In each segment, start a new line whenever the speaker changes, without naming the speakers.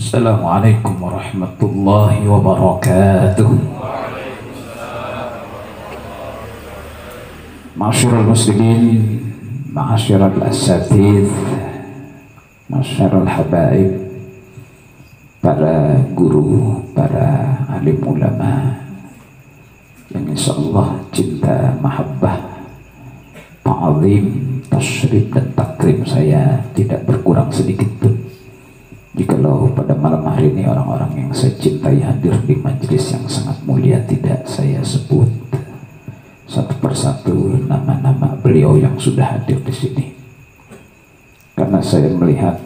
Assalamualaikum warahmatullahi wabarakatuh. Ma'asyiral muslimin, ma'asyiral asatidz, ma'asyiral habaib, para guru, para alim ulama yang insyaallah cinta, mahabbah, ta'zim, tasyrif dan takrim saya tidak berkurang sedikit pun jikalau pada malam hari ini orang-orang yang saya cintai hadir di majelis yang sangat mulia. Tidak saya sebut satu persatu nama-nama beliau yang sudah hadir di sini, karena saya melihat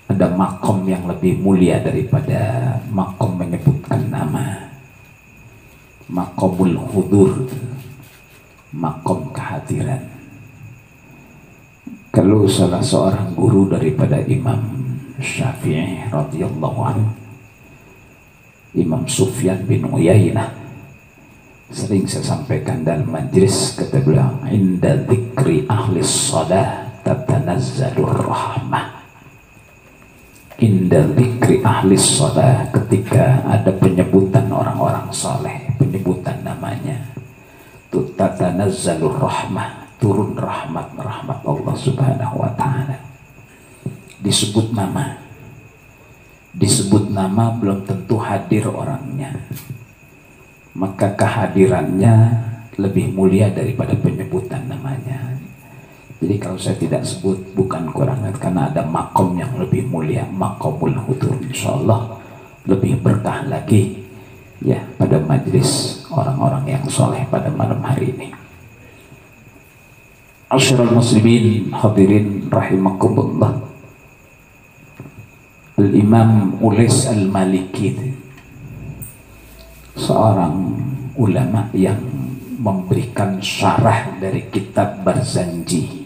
ada makom yang lebih mulia daripada makom menyebutkan nama. Makomul hudur, makom kehadiran. Kalau salah seorang guru daripada Imam Syafi'i radhiyallahu anhu, Imam Sufyan bin Uyainah, sering saya sampaikan dalam majlis, kata beliau, inda dzikri ahli shalah tatanazzalur rahmah. Inda dzikri ahli shalah, ketika ada penyebutan orang-orang saleh, penyebutan namanya, tatanazzalur rahmah, turun rahmat Allah subhanahu wa ta'ala. Disebut nama belum tentu hadir orangnya, maka kehadirannya lebih mulia daripada penyebutan namanya. Jadi kalau saya tidak sebut bukan kurang, karena ada makom yang lebih mulia, makomul hudur, insyaallah lebih berkah lagi ya pada majlis orang-orang yang soleh pada malam hari ini. Asyiral muslimin hadirin rahimakumullah. Al-Imam Ulis Al-Maliki, seorang ulama yang memberikan syarah dari kitab Barzanji.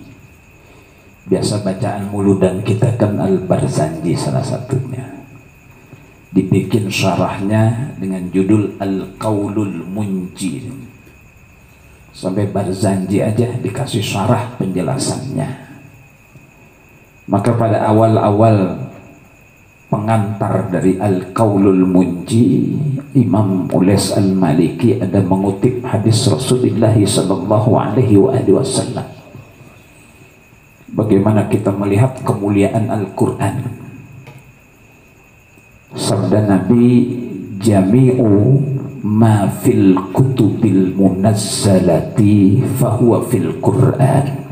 Biasa bacaan muludan kita kan Al-Barzanji salah satunya. Dibikin syarahnya dengan judul Al-Qaulul Munji. Sampai Barzanji aja dikasih syarah penjelasannya. Maka pada awal-awal pengantar dari Al-Qaulul Munji, Imam Ulis Al-Maliki ada mengutip hadis Rasulullah sallallahu alaihi wasallam. Bagaimana kita melihat kemuliaan Al-Quran. Sabda Nabi, jami'u ma fil kutubil munazzalati fahuwa fil Quran.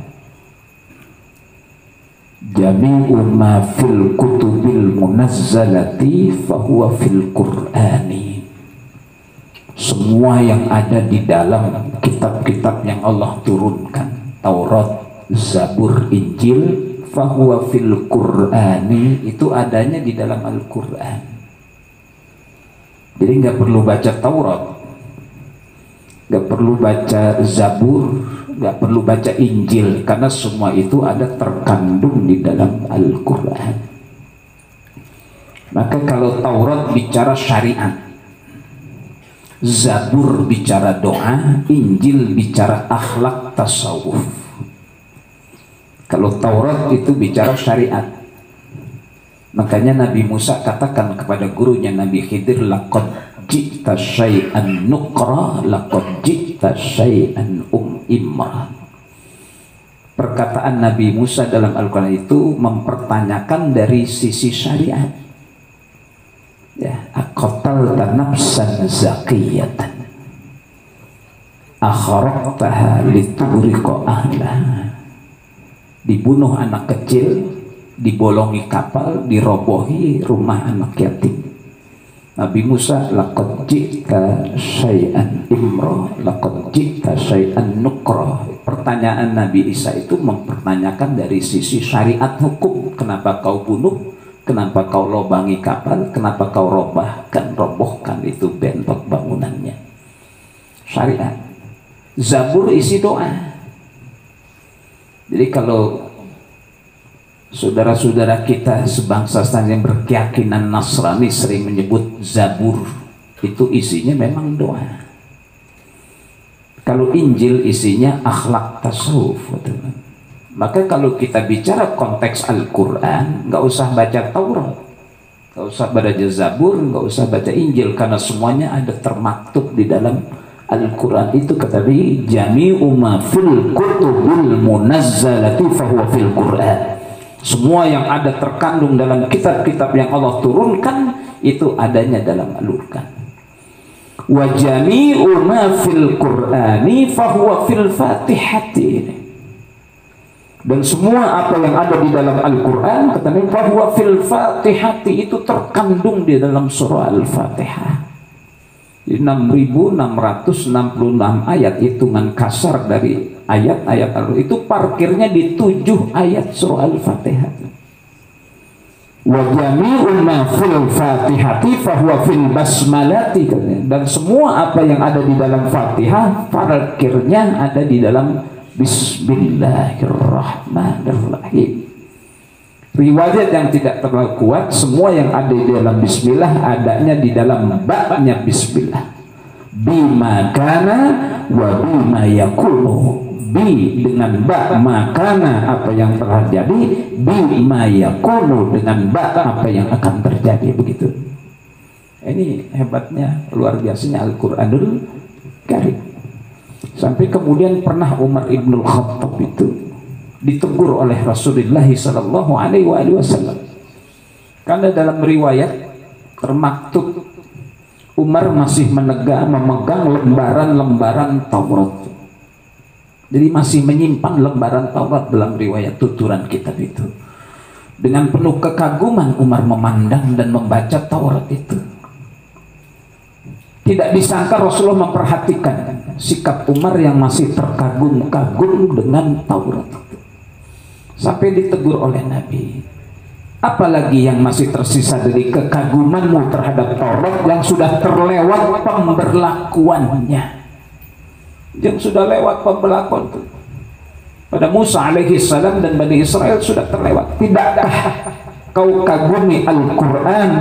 Jami'u ma fil kutubil munazzalati fahuwa fil Qur'ani. Semua yang ada di dalam kitab-kitab yang Allah turunkan, Taurat, Zabur, Injil, fahuwa fil Qur'ani, itu adanya di dalam Al-Quran. Jadi nggak perlu baca Taurat, nggak perlu baca Zabur, nggak perlu baca Injil, karena semua itu ada terkandung di dalam Al-Quran. Maka kalau Taurat bicara syariat, Zabur bicara doa, Injil bicara akhlak tasawuf. Kalau Taurat itu bicara syariat. Makanya Nabi Musa katakan kepada gurunya Nabi Khidir, laqad ji'ta syai'an nuqra, laqad ji'ta syai'an imrah. Perkataan Nabi Musa dalam Al-Quran itu mempertanyakan dari sisi syariat. Ya, aqatalta nafsan zakiyatan akharaqtaha lituriqa ahlaha. Dibunuh anak kecil, dibolongi kapal, dirobohi rumah anak yatim. Nabi Musa, laqad ji'ta syai'an imra, laqad ji'ta syai'an nukra. Pertanyaan Nabi Isa itu mempertanyakan dari sisi syariat hukum. Kenapa kau bunuh? Kenapa kau lobangi kapal? Kenapa kau robohkan itu bentok bangunannya? Syariat. Zabur isi doa. Jadi kalau saudara-saudara kita sebangsa yang berkeyakinan Nasrani sering menyebut Zabur, itu isinya memang doa. Kalau Injil isinya akhlak tasawuf. Maka kalau kita bicara konteks Al-Quran, nggak usah baca Taurat. Nggak usah baca Zabur, nggak usah baca Injil, karena semuanya ada termaktub di dalam Al-Quran. Itu kata dia, jami'u ma fil kutubil munazzalati fahuwa fil Quran. Semua yang ada terkandung dalam kitab-kitab yang Allah turunkan itu adanya dalam Al-Quran. Wa jami'u ma fil Qur'ani fahuwa fil Fatihati. Dan semua apa yang ada di dalam Al-Quran, katanya bahwa fil Fatihati, itu terkandung di dalam surah Al-Fatihah. 6.666 ayat, hitungan kasar dari ayat-ayat itu parkirnya di 7 ayat surah Al-Fatihah. Wa jami'u ma fil Fatihati fahuwa fil basmalati. Dan semua apa yang ada di dalam Fatihah parkirnya ada di dalam Bismillahirrahmanirrahim. Riwayat yang tidak terlalu kuat, semua yang ada di dalam Bismillah adanya di dalam ba-nya Bismillah. Bima kana wa bima yakunu. Bi dengan ba makana apa yang telah jadi, bima yakunu dengan ba apa yang akan terjadi, begitu. Ini hebatnya, luar biasanya Al-Qur'anul Karim. Sampai kemudian pernah Umar ibn Khattab itu ditegur oleh Rasulullah sallallahu alaihi wasallam. Karena dalam riwayat termaktub Umar masih memegang lembaran-lembaran Taurat. Jadi masih menyimpan lembaran Taurat dalam riwayat tuturan kitab itu. Dengan penuh kekaguman Umar memandang dan membaca Taurat itu. Tidak disangka Rasulullah memperhatikan sikap Umar yang masih terkagum-kagum dengan Taurat. Sampai ditegur oleh Nabi, apalagi yang masih tersisa dari kekagumanmu terhadap Taurat yang sudah terlewat pemberlakuannya, yang sudah lewat pemberlakuan itu. Pada Musa alaihi salam dan Bani Israel sudah terlewat. Tidakkah kau kagumi Al-Quran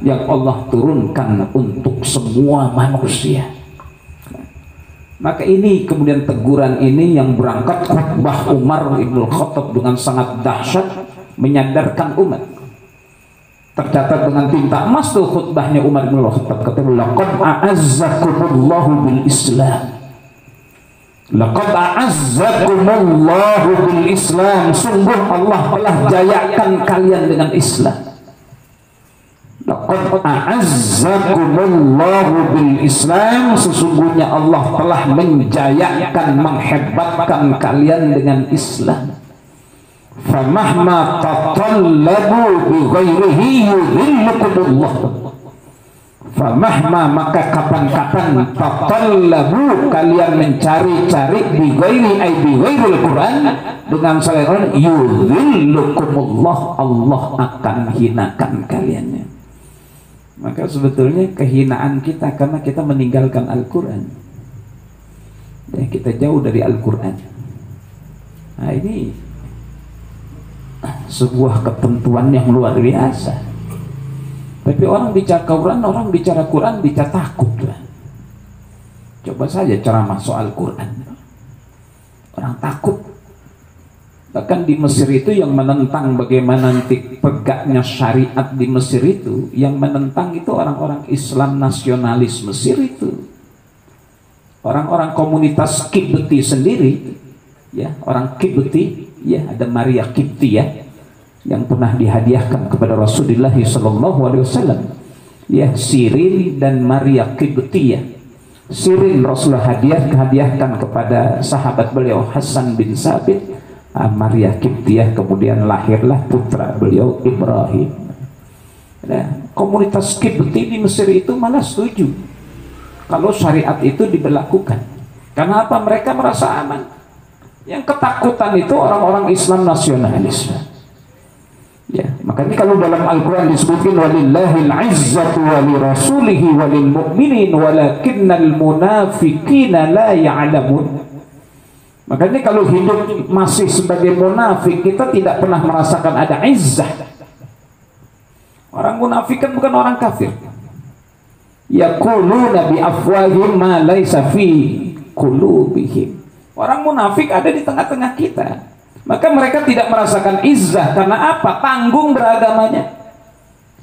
yang Allah turunkan untuk semua manusia? Maka ini kemudian teguran ini yang berangkat khutbah Umar ibn Khattab dengan sangat dahsyat, menyadarkan umat. Tercatat dengan tinta emas tuh khutbahnya Umar ibn Khattab, kata laqad a'azzakumullahu bil Islam. Laqad a'azzakumullahu bil Islam. Sungguh Allah telah jayakan kalian dengan Islam. Laqad a'azzakumullahu bil Islam. Sesungguhnya Allah telah menjayakan, menghebatkan kalian dengan Islam. Famahma tatallabu bi ghairihi yudhillukumullah. Famahma, maka kapan-kapan tatallabu, kalian mencari-cari bi ghairi ay bi ghairil Quran, dengan selain yudhillukumullah, Allah akan hinakan kalian. Maka sebetulnya kehinaan kita karena kita meninggalkan Al-Quran, ya, kita jauh dari Al-Quran. Nah, ini sebuah ketentuan yang luar biasa. Tapi orang bicara Quran, orang bicara Quran, bicara takut. Coba saja ceramah soal Quran, orang takut. Bahkan di Mesir itu yang menentang bagaimana nanti pegaknya syariat di Mesir itu, yang menentang itu orang-orang Islam nasionalis Mesir itu, orang-orang komunitas Kibti sendiri, ya, orang Kibti, ya, ada Maria Kibti, ya, yang pernah dihadiahkan kepada Rasulullah SAW, ya, Sirin dan Maria Kibti, ya. Sirin Rasulullah hadiahkan kepada sahabat beliau Hasan bin Sabit. Maria Kiptiyah kemudian lahirlah putra beliau Ibrahim. Nah, komunitas Kipti di Mesir itu malah setuju kalau syariat itu diberlakukan. Karena apa? Mereka merasa aman. Yang ketakutan itu orang-orang Islam nasionalis. Ya, makanya kalau dalam Al-Quran disebutkan walillahil izzatu wali rasulihi walil mu'minin walakinnal munafiqina la ya'lamun. Makanya kalau hidup masih sebagai munafik, kita tidak pernah merasakan ada izzah. Orang munafik kan bukan orang kafir. Yaquluna bi afwahihim ma laysa fi qulubihim. Orang munafik ada di tengah-tengah kita. Maka mereka tidak merasakan izzah. Karena apa? Tanggung beragamanya.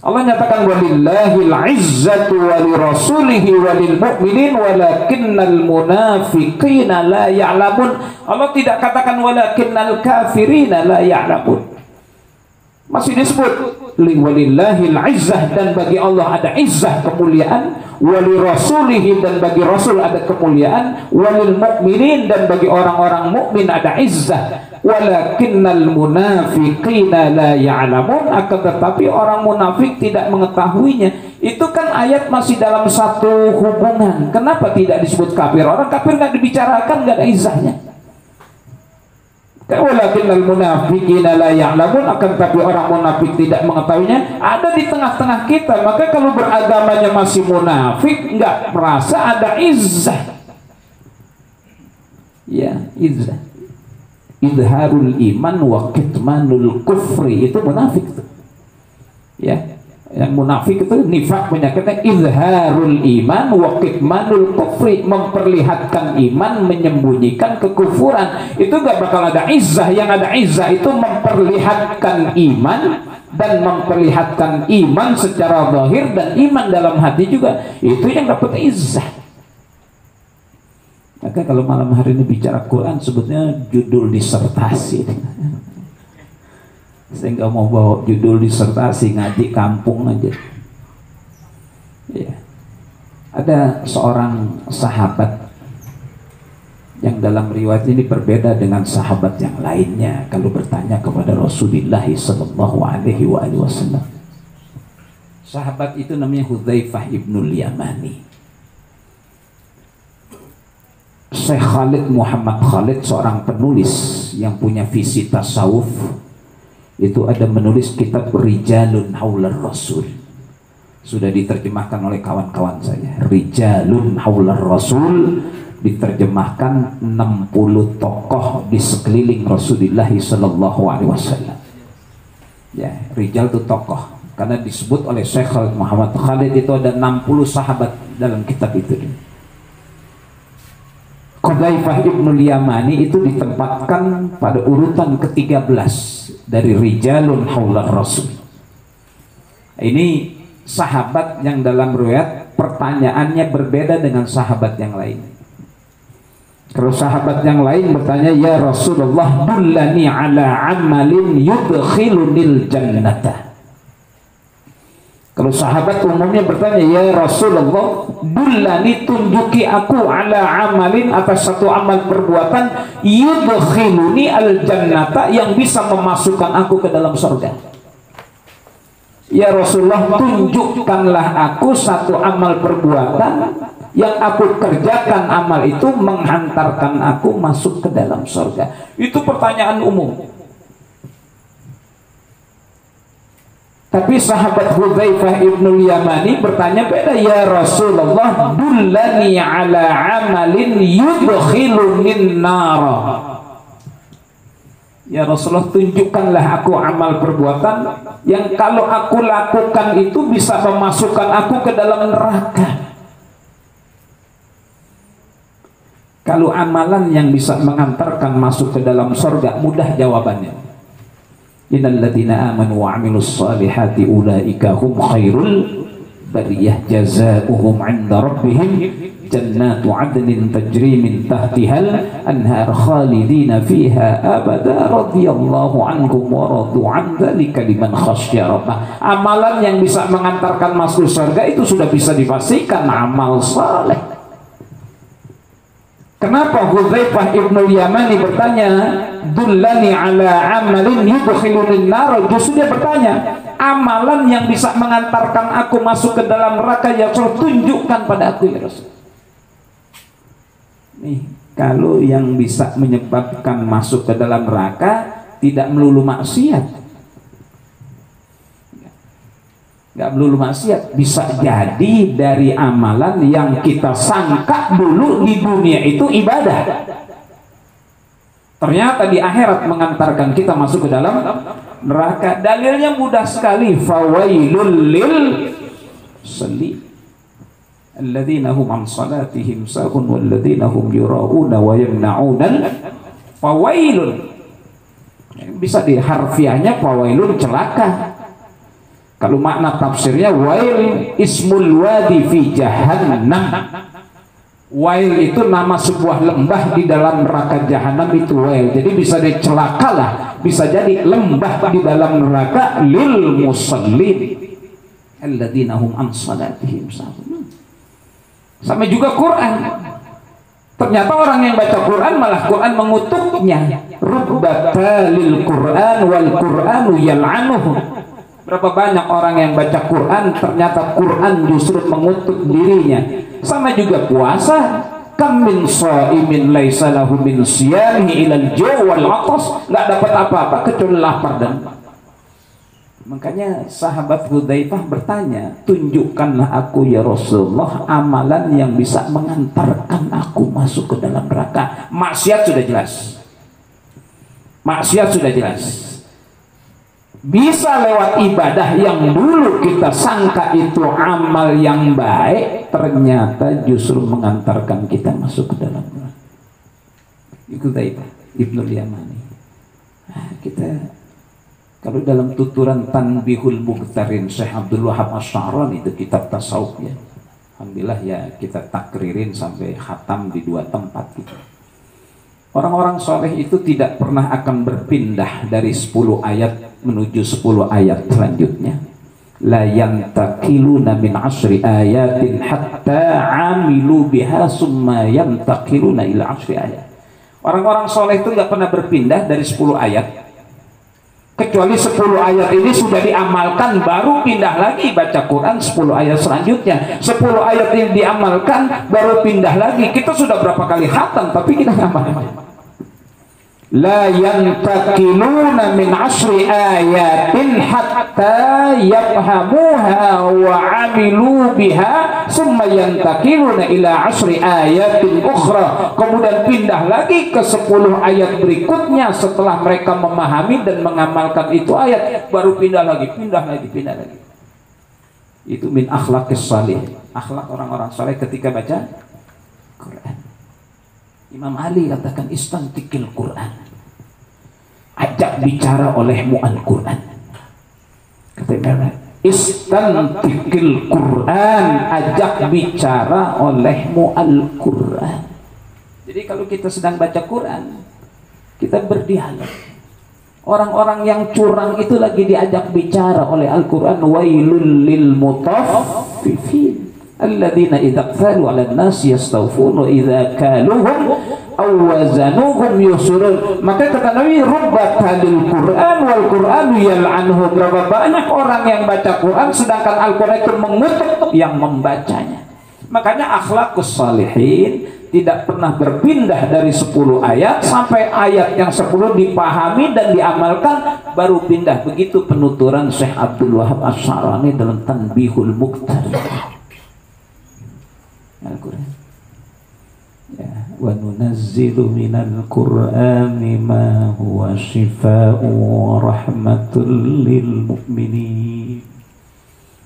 Allah nyatakan walillahil izzatu walirasulihi walil mu'minin walakinnal munafiqina la ya'lamun. Allah tidak katakan walakinnal kafirina la ya'lamun. Masih disebut walillahil izzah, dan bagi Allah ada izzah, kemuliaan, walirasulihi, dan bagi Rasul ada kemuliaan, walil mu'minin, dan bagi orang-orang mukmin ada izzah, walakinnal munafiqina la ya'lamun, akan tetapi orang munafik tidak mengetahuinya. Itu kan ayat masih dalam satu hubungan. Kenapa tidak disebut kafir? Orang kafir nggak dibicarakan, nggak ada izzahnya. Walakinnal munafiqina la ya'lamun, akan tapi orang munafik tidak mengetahuinya. Ada di tengah-tengah kita. Maka kalau beragamanya masih munafik, nggak merasa ada izzah. Ya, izzah. Idharul iman wa kitmanul kufri, itu munafik tuh. Ya, yang munafik itu nifak, penyakitnya izharul iman wa kitmanul kufri, memperlihatkan iman, menyembunyikan kekufuran. Itu gak bakal ada izzah. Yang ada izzah itu memperlihatkan iman dan memperlihatkan iman secara zahir, dan iman dalam hati juga. Itu yang dapat izzah. Maka kalau malam hari ini bicara Quran, sebutnya judul disertasi. Saya nggak mau bawa judul disertasi, ngaji kampung aja. Ya. Ada seorang sahabat yang dalam riwayat ini berbeda dengan sahabat yang lainnya kalau bertanya kepada Rasulullah Sallallahu Alaihi Wasallam. Sahabat itu namanya Hudzaifah ibnul Yamani. Syekh Khalid Muhammad Khalid, seorang penulis yang punya visi tasawuf, itu ada menulis kitab Rijalun Haular Rasul. Sudah diterjemahkan oleh kawan-kawan saya. Rijalun Haular Rasul diterjemahkan 60 tokoh di sekeliling Rasulullah Sallallahu Alaihi Wasallam. Ya, rijal itu tokoh. Karena disebut oleh Syekh Khalid Muhammad Khalid itu ada 60 sahabat dalam kitab itu. Hudzaifah ibnul Yamani itu ditempatkan pada urutan ke-13 dari Rijalun Haular Rasul. Ini sahabat yang dalam riwayat pertanyaannya berbeda dengan sahabat yang lain. Kalau sahabat yang lain bertanya, ya Rasulullah, dullani ala amalin yudkhilunil jannata. Kalau sahabat umumnya bertanya, ya Rasulullah, dullani, tunjuki aku ala amalin, atas satu amal perbuatan, yudkhiluni al jannata, yang bisa memasukkan aku ke dalam surga. Ya Rasulullah, tunjukkanlah aku satu amal perbuatan yang aku kerjakan, amal itu menghantarkan aku masuk ke dalam surga. Itu pertanyaan umum. Tapi sahabat Hudzaifah ibnul Yamani bertanya beda, ya Rasulullah, dullani ala amalin yudkhilunin nar. Ya Rasulullah, tunjukkanlah aku amal perbuatan yang kalau aku lakukan itu bisa memasukkan aku ke dalam neraka. Kalau amalan yang bisa mengantarkan masuk ke dalam surga, mudah jawabannya. Innal ladzina amanu wa 'amilus shalihati ulaika hum khairul bariyah jazaohum 'inda rabbihim jannatu 'adnin tajri min tahtihal anhar khalidina fiha abada radhiyallahu anhum wa radu 'an dzalika liman khasyya rabbah. Amalan yang bisa mengantarkan masuk surga itu sudah bisa dipastikan amal saleh. Kenapa Hudzaifah ibnul Yamani bertanya dullani ala amalin yudkhilunin nar? Justru dia bertanya, amalan yang bisa mengantarkan aku masuk ke dalam neraka, ya Rasul, tunjukkan pada aku ya Rasul. Nih, kalau yang bisa menyebabkan masuk ke dalam neraka tidak melulu maksiat. Gak melulu maksiat, bisa jadi dari amalan yang kita sangka dulu di dunia itu ibadah, ternyata di akhirat mengantarkan kita masuk ke dalam neraka. Dalilnya mudah sekali, fawailul lil sali alladzina hum an salatihim sahun walladzina hum yura'una wa yamna'una. Fawailun bisa diharfiahnya fawailun, celaka. Kalau makna tafsirnya wail ismul wadi fi jahannam. Wail itu nama sebuah lembah di dalam neraka jahanam, itu wail. Jadi bisa dicelakalah, bisa jadi lembah di dalam neraka lil musallin alladzina hum an salatihim sahun. Sama juga Quran. Ternyata orang yang baca Quran malah Quran mengutuknya. Rubbata lil Quran wal Quranu yal'anuhu. Berapa banyak orang yang baca Quran ternyata Quran justru mengutuk dirinya. Sama juga puasa. Kam min shaimin laisa lahu min siyamihi ilal ju' wal 'atas, enggak dapat apa-apa kecuali lapar dan. Makanya sahabat Hudzaifah bertanya, tunjukkanlah aku ya Rasulullah amalan yang bisa mengantarkan aku masuk ke dalam neraka. Maksiat sudah jelas. Maksiat sudah jelas. Bisa lewat ibadah yang dulu kita sangka itu amal yang baik, ternyata justru mengantarkan kita masuk ke dalam neraka. Itu Hudzaifah Ibnul Yamani. Nah, kita kalau dalam tuturan Tanbihul Mughtarin Syekh Abdul Wahab Asy'arani, itu kitab tasawuf ya. Alhamdulillah ya, kita takririn sampai khatam di 2 tempat gitu. Orang-orang soleh itu tidak pernah akan berpindah dari 10 ayat menuju 10 ayat selanjutnya. La yantakiluna min 10 ayatin hatta amilu biha summa yantakiluna ila 10 ayat. Orang-orang soleh itu nggak pernah berpindah dari 10 ayat. Kecuali 10 ayat ini sudah diamalkan, baru pindah lagi baca Quran 10 ayat selanjutnya. 10 ayat yang diamalkan, baru pindah lagi. Kita sudah berapa kali khatam, tapi kita ngamalkan. La yantakiluna min 10 ayatin hatta yafhamuha wa amilu biha summa yantakiluna ila 10 ayatin ukhra. Kemudian pindah lagi ke 10 ayat berikutnya setelah mereka memahami dan mengamalkan itu ayat, baru pindah lagi. Itu min akhlaqis salih, akhlak orang-orang saleh ketika baca Quran. Imam Ali katakan istantikil Quran, ajak bicara olehmu Al-Quran. Kata istantikil Quran, ajak bicara olehmu Al-Quran. Jadi kalau kita sedang baca Quran, kita berdialog. Orang-orang yang curang itu lagi diajak bicara oleh Al-Quran. Wailul lil mutaffifin alladzina idza qalu 'alan nasi yastawfun wa idza kaluhum aw wazanuhum yusirun. Maka kata Nabi, rubbata lil Qur'an wal Qur'anu yal'anhu. Berapa banyak orang yang baca Quran sedangkan Al-Quran itu mengutuk yang membacanya. Makanya akhlaqus salihin tidak pernah berpindah dari 10 ayat sampai ayat yang 10 dipahami dan diamalkan, baru pindah. Begitu penuturan Syekh Abdul Wahab Asy'arani dalam Tanbihul Mughtarin. Al-Quran ya, wa nunazzilu minal Qur'ani ma huwa shifaa'un wa rahmatul lil mu'minin.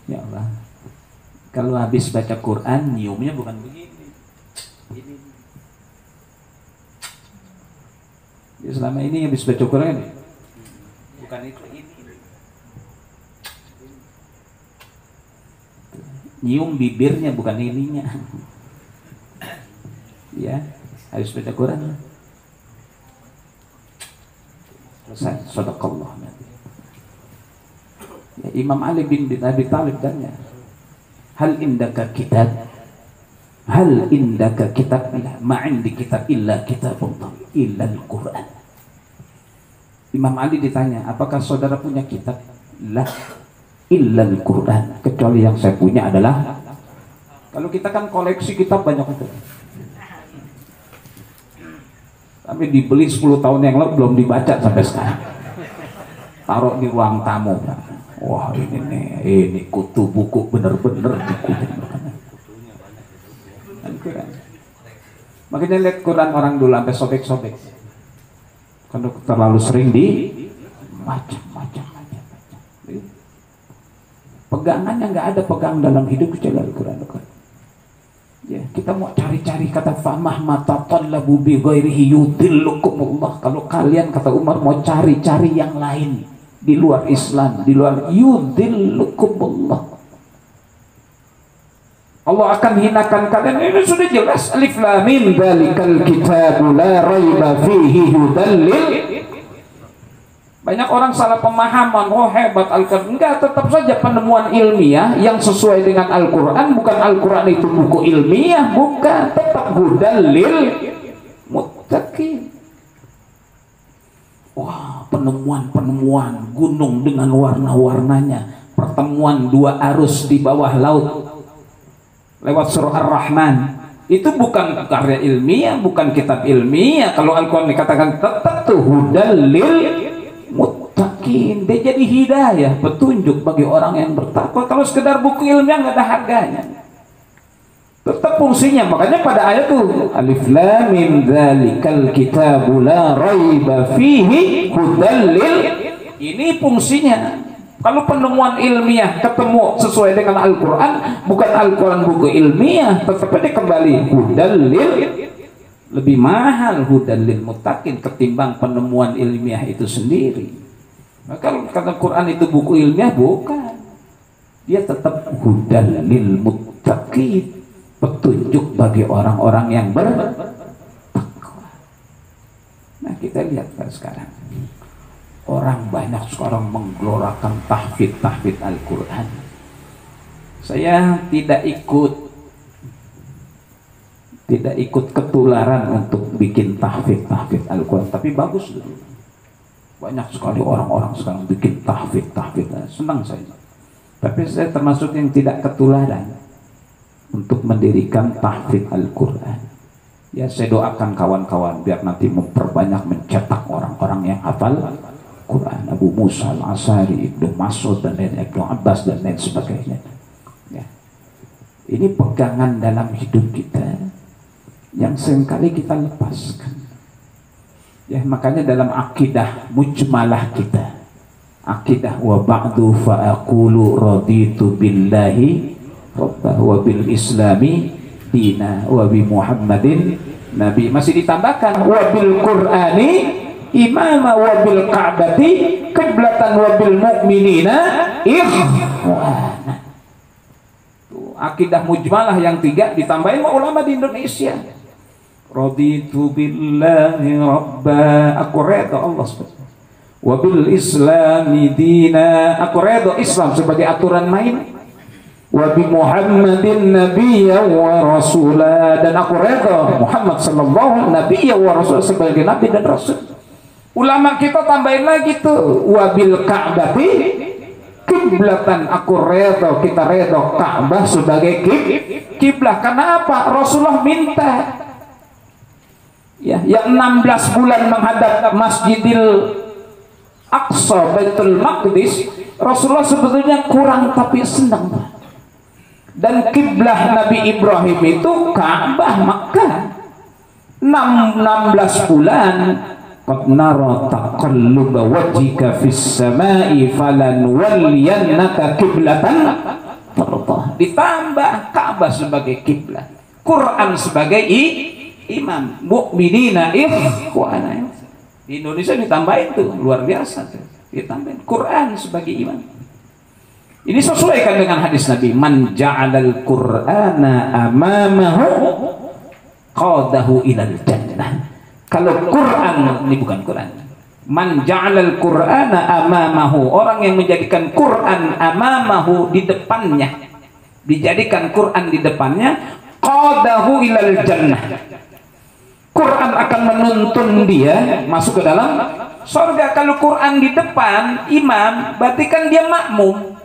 Ya Allah, kalau habis baca Quran nyiumnya bukan begini. Ini. Ya, selama ini habis baca Quran bukan itu, ini. Nyium bibirnya bukan ininya. Ya, habis baca Quran selesai. Shadaqallah. Ya, Imam Ali bin Abi Thalib tanya, hal indaka kitab? Hal indaka kitab? Ma indi kitab illa kitabullah illa Al-Quran. Imam Ali ditanya, apakah saudara punya kitab? La illa Al-Quran, kecuali yang saya punya adalah. Kalau kita kan koleksi kitab banyak itu, tapi dibeli 10 tahun yang lalu belum dibaca sampai sekarang, taruh di ruang tamu. Wah, ini nih, ini kutu buku bener-bener buku. Makanya lihat Quran orang dulu sampai sobek-sobek, karena terlalu sering di macam-macam. Pegangannya nggak ada pegang dalam hidup kecuali Al-Quran. Ya, kita mau cari-cari kata famah mata talabu bi ghairihi yudillukumullah. Kalau kalian kata Umar mau cari-cari yang lain, di luar Islam, di luar yudhillukumullah. Allah akan hinakan kalian. Ini sudah jelas. Alif lam mim dzalikal kitabu la raiba fihi hudallil. Banyak orang salah pemahaman. Oh hebat Al-Quran. Enggak, tetap saja penemuan ilmiah yang sesuai dengan Al-Quran. Bukan Al-Quran itu buku ilmiah, bukan. Tetap hudallil muttaqin. Wah, penemuan-penemuan gunung dengan warna-warnanya, pertemuan dua arus di bawah laut lewat surah Ar-Rahman, itu bukan karya ilmiah, bukan kitab ilmiah. Kalau Al-Quran dikatakan tetap tuh hudallil muttaqin, dia jadi hidayah, petunjuk bagi orang yang bertakwa. Kalau sekedar buku ilmiah nggak ada harganya, tetap fungsinya. Makanya pada ayat itu alif lam mim dzalikal kitabu la raiba fihi hudallil, ini fungsinya. Kalau penemuan ilmiah ketemu sesuai dengan Al-Quran, bukan Al-Quran buku ilmiah, tetap dia kembali hudallil, lebih mahal hudallil muttaqin ketimbang penemuan ilmiah itu sendiri. Maka kalau kata Quran itu buku ilmiah, bukan, dia tetap hudallil muttaqin, petunjuk bagi orang-orang yang bertakwa. Nah, kita lihat sekarang orang banyak sekarang menggelorakan tahfidz Al-Quran. Saya tidak ikut ketularan untuk bikin tahfidz Al-Quran, tapi bagus dulu. Banyak sekali orang-orang sekarang bikin tahfidz, senang saya. Tapi saya termasuk yang tidak ketularan untuk mendirikan tahfidz Al-Quran. Ya, saya doakan kawan-kawan biar nanti memperbanyak mencetak orang-orang yang hafal Quran, Abu Musa Al-Asy'ari, Ibnu Mas'ud dan lain, Ibnu Abbas dan lain sebagainya. Ya. Ini pegangan dalam hidup kita yang seringkali kita lepaskan. Ya, makanya dalam akidah mujmalah kita, akidah wa ba'du fa aqulu raditu billahi rabba wa bil islami dina wa bi Muhammadin nabi, masih ditambahkan wa bil Qur'ani imama wa bil ka'bati qiblatan wa bil mu'minina ikhwana. Akidah mujmalah yang tiga ditambahin ulama di Indonesia. Raditu billahi rabba, aku redha Allah wa bil islami dina, aku redha Islam sebagai aturan main, wa bi Muhammadin nabiyya wa rasula, dan aku redha Muhammad sallallahu nabiyya wa rasul sebagai nabi dan rasul. Ulama kita tambahin lagi tuh wabil ka'bati kiblatan, aku redha, kita redha Ka'bah sebagai kiblah. Karena apa? Rasulullah minta ya, yang 16 bulan menghadap Masjidil Aqsa Baitul Maqdis, Rasulullah sebetulnya kurang tapi senang. Dan kiblah Nabi Ibrahim itu Ka'bah Makkah. 16 bulan. Qad nara taqalluba wajhika fis samai falanwalliyannaka qiblatan tardah. Ditambah Ka'bah sebagai kiblat, Quran sebagai imam, mukminina ikhwana. Di Indonesia ditambahin tuh, luar biasa tuh. Ditambahin Quran sebagai imam. Ini sesuaikan dengan hadis Nabi, man ja'alal Qur'ana amamahu qadahu ilal jannah. Kalau Quran, ini bukan Quran, man ja'alal Qur'ana amamahu, orang yang menjadikan Quran amamahu, di depannya, dijadikan Quran di depannya, qadahu ilal jannah, Quran akan menuntun dia masuk ke dalam surga. Kalau Quran di depan imam, berarti kan dia makmum.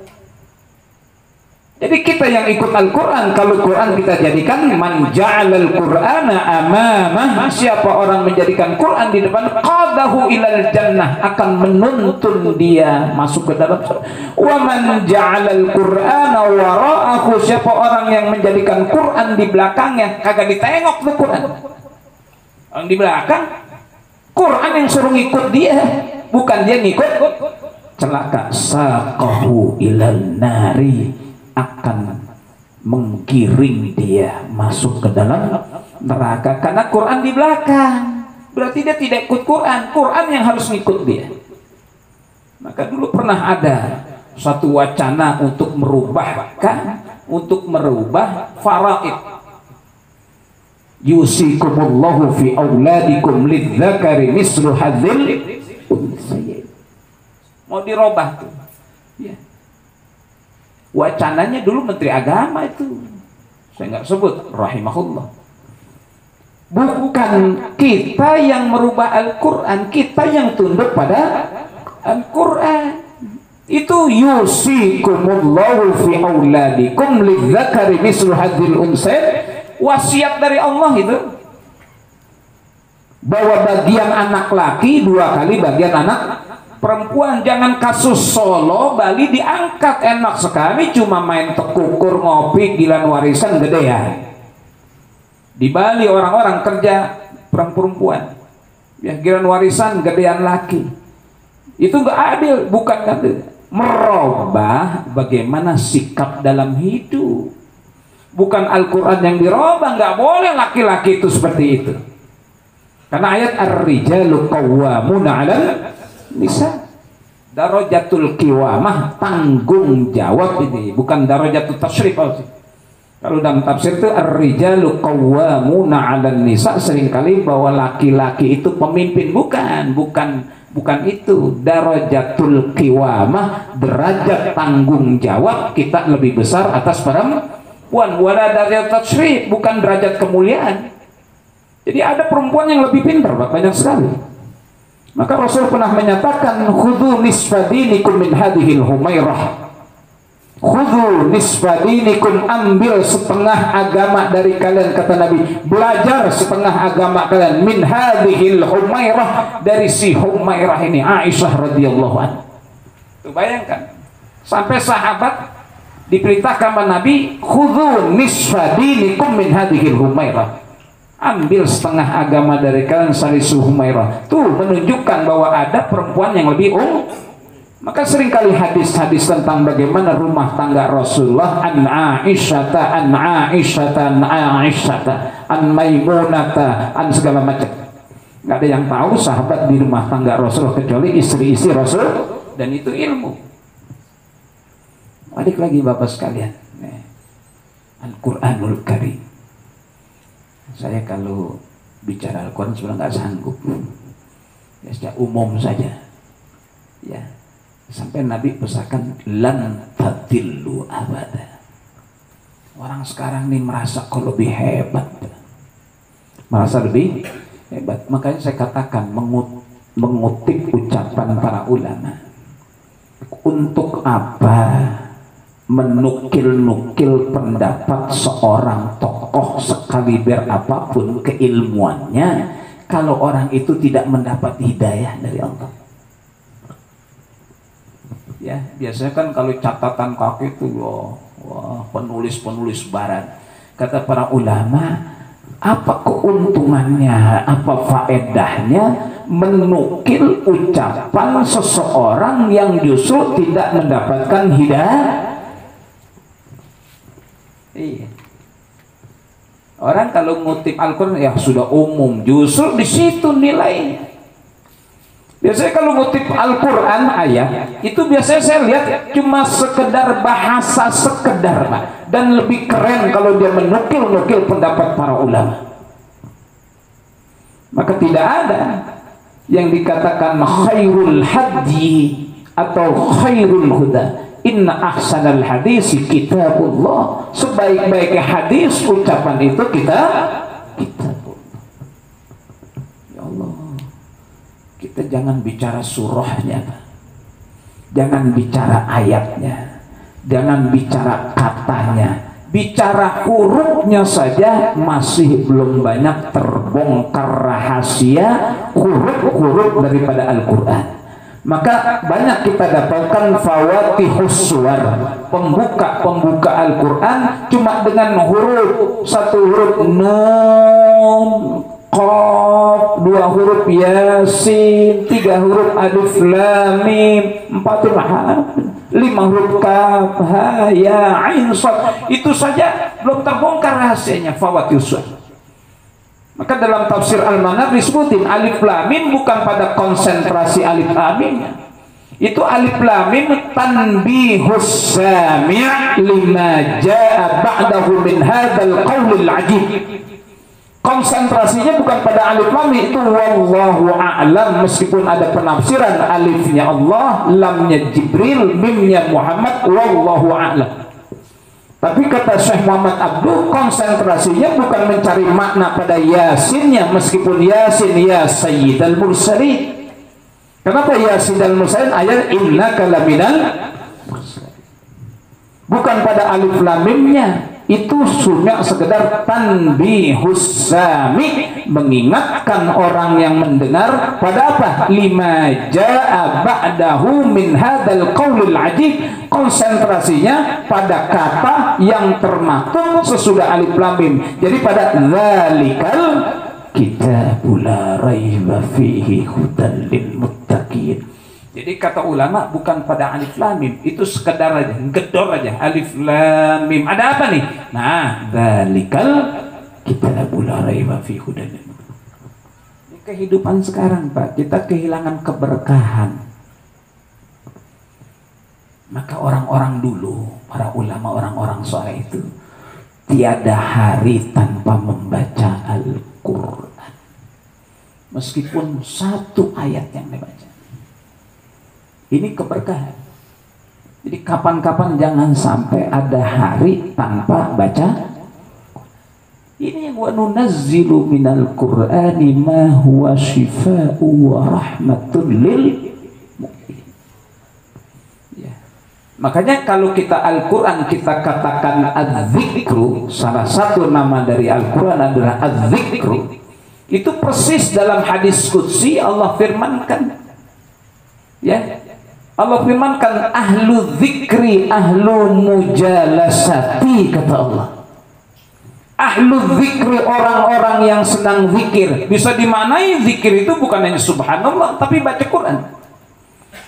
Jadi kita yang ikut Al-Quran, kalau Quran kita jadikan man ja'alal Qur'ana amamah, siapa orang menjadikan Quran di depan, qadahu ilal jannah, akan menuntun dia masuk ke dalam surga. Wa man ja'alal Qur'ana wara'ahu, siapa orang yang menjadikan Quran di belakangnya, kagak ditengok tuh Quran. Orang di belakang, Quran yang suruh ngikut dia, bukan dia ngikut, celaka. Saqahu ilal nari, akan menggiring dia masuk ke dalam neraka. Karena Quran di belakang, berarti dia tidak ikut Quran, Quran yang harus ngikut dia. Maka dulu pernah ada satu wacana untuk merubah faraid. Yusikumullahu fi auladikum lidzakari mislu hadzil unsayyin. Mau dirubah tuh. Ya. Wacananya dulu Menteri Agama itu. Saya nggak sebut rahimahullah. Bukan kita yang merubah Al-Quran, kita yang tunduk pada Al-Quran. Itu yusikumullahu fi auladikum lidzakari mislu hadzil unsayyin. Wasiat dari Allah itu, bahwa bagian anak laki 2 kali bagian anak perempuan. Jangan kasus Solo, Bali diangkat enak sekali, cuma main tekukur, ngopi, gilan warisan gede ya. Di Bali orang-orang kerja perempuan, ya gilan warisan gedean laki. Itu nggak adil, bukan adil. Merubah bagaimana sikap dalam hidup. Bukan Al-Quran yang dirubah, nggak boleh laki-laki itu seperti itu. Karena ayat ar-rijalu qawwamuna 'alal nisa. Darajatul qiwamah, tanggung jawab ini, bukan darajatul tasyrif. Kalau dalam tafsir itu ar-rijalu qawwamuna 'alal nisa, seringkali bahwa laki-laki itu pemimpin, bukan itu. Darajatul qiwamah, derajat tanggung jawab kita lebih besar atas perempuan. Wala derajat tasyrif, bukan derajat kemuliaan. Jadi ada perempuan yang lebih pintar, banyak sekali. Maka Rasul pernah menyatakan, khudhu nisfa dinikum min hadhil humairah. Khudhu nisfa dinikum, ambil setengah agama dari kalian, kata Nabi. Belajar setengah agama kalian, min hadhil humairah, dari si Humairah ini, Aisyah radhiyallahu anha. Tuh bayangkan, sampai sahabat diperintahkan sama Nabi, khudhu nisfa dinikum min hadhil humairah, ambil setengah agama dari kalian dari Humairah. Tuh menunjukkan bahwa ada perempuan yang lebih Maka seringkali hadis-hadis tentang bagaimana rumah tangga Rasulullah, an Aisyata, an Maimunata, an segala macam. Nggak ada yang tahu sahabat di rumah tangga Rasulullah kecuali istri-istri Rasul, dan itu ilmu. Balik lagi Bapak sekalian, Al-Quranul Karim. Saya kalau bicara Al-Quran sebenarnya nggak sanggup, ya secara umum saja, ya. Sampai Nabi pesankan lan tadillu abada. Orang sekarang ini merasa kok lebih hebat, merasa lebih hebat. Makanya saya katakan mengutip ucapan para ulama. Untuk apa menukil-nukil pendapat seorang tokoh sekaliber apapun keilmuannya kalau orang itu tidak mendapat hidayah dari Allah? Ya, biasanya kan kalau catatan kaki itu wah, penulis-penulis barat. Kata para ulama, apa keuntungannya, apa faedahnya menukil ucapan seseorang yang justru tidak mendapatkan hidayah? Iya. Orang kalau ngutip Al-Quran ya sudah umum, justru di situ nilainya. Biasanya kalau ngutip Al-Quran ayat itu biasanya saya lihat cuma sekedar bahasa sekedar, Pak. Dan lebih keren kalau dia menukil-nukil pendapat para ulama. Maka tidak ada yang dikatakan khairul hadyi atau khairul huda. Inna ahsanal hadisi kitabullah. Sebaik-baiknya hadis, ucapan itu kitabullah. Ya Allah, kita jangan bicara surahnya, jangan bicara ayatnya, jangan bicara katanya, bicara hurufnya saja masih belum banyak terbongkar rahasia huruf-huruf daripada Al-Quran. Maka banyak kita dapatkan fawatihus suwar, pembuka Al-Quran cuma dengan huruf, satu huruf nun, qaf, 2 huruf yasin, 3 huruf alif lam mim, 4 huruf 5 huruf kaf ha ya ain sad. Itu saja belum terbongkar rahasianya fawatihus suwar. Maka dalam tafsir Al-Manar disebutin alif lam mim bukan pada konsentrasi alif lam mimnya. Itu alif lam mim tanbihus sami' lima jaa ba'dahu min hadzal qaulil ajib. Konsentrasinya bukan pada alif lam mim, itu wallahu a'lam, meskipun ada penafsiran alifnya Allah, lamnya Jibril, mimnya Muhammad, wallahu a'lam. Tapi kata Syekh Muhammad Abduh, konsentrasinya bukan mencari makna pada Yasinnya, meskipun Yasin ya sayyidal mursalin. Kenapa Yasin dan mursalin? Ayat innaka laminal mursalin. Bukan pada alif lam mimnya. Itu cuma sekedar tanbihus sami, mengingatkan orang yang mendengar pada apa? Lima jaa ba'dahu min hadzal qaulil ajib. Konsentrasinya pada kata yang termaktub sesudah alif lam mim. Jadi pada zalikal kitabul la raiba fihi hudan lil muttaqin. Jadi kata ulama bukan pada alif lam mim, itu sekedar aja, gedor aja alif lam mim. Ada apa nih? Nah, zalikal kitabul la raiba fihi hudan lil muttaqin. Ini kehidupan sekarang, Pak, kita kehilangan keberkahan. Maka orang-orang dulu, para ulama, orang-orang soleh itu tiada hari tanpa membaca Al-Quran, meskipun satu ayat yang dibaca. Ini keberkahan. Jadi kapan-kapan jangan sampai ada hari tanpa baca. Ini yang wa nunazzilu minal Qur'ani ma huwa shifaa'u wa rahmatul lil mu'minin. Ya. Makanya kalau kita Al-Quran kita katakan az-zikru, salah satu nama dari Al-Quran adalah az-zikru. Itu persis dalam hadis qudsi Allah firmankan. Ya. Allah firmankan ahlu dzikri ahlu mujalasati, kata Allah. Ahlu dzikri orang-orang yang sedang zikir. Bisa dimaknai zikir itu bukan hanya subhanallah, tapi baca Quran.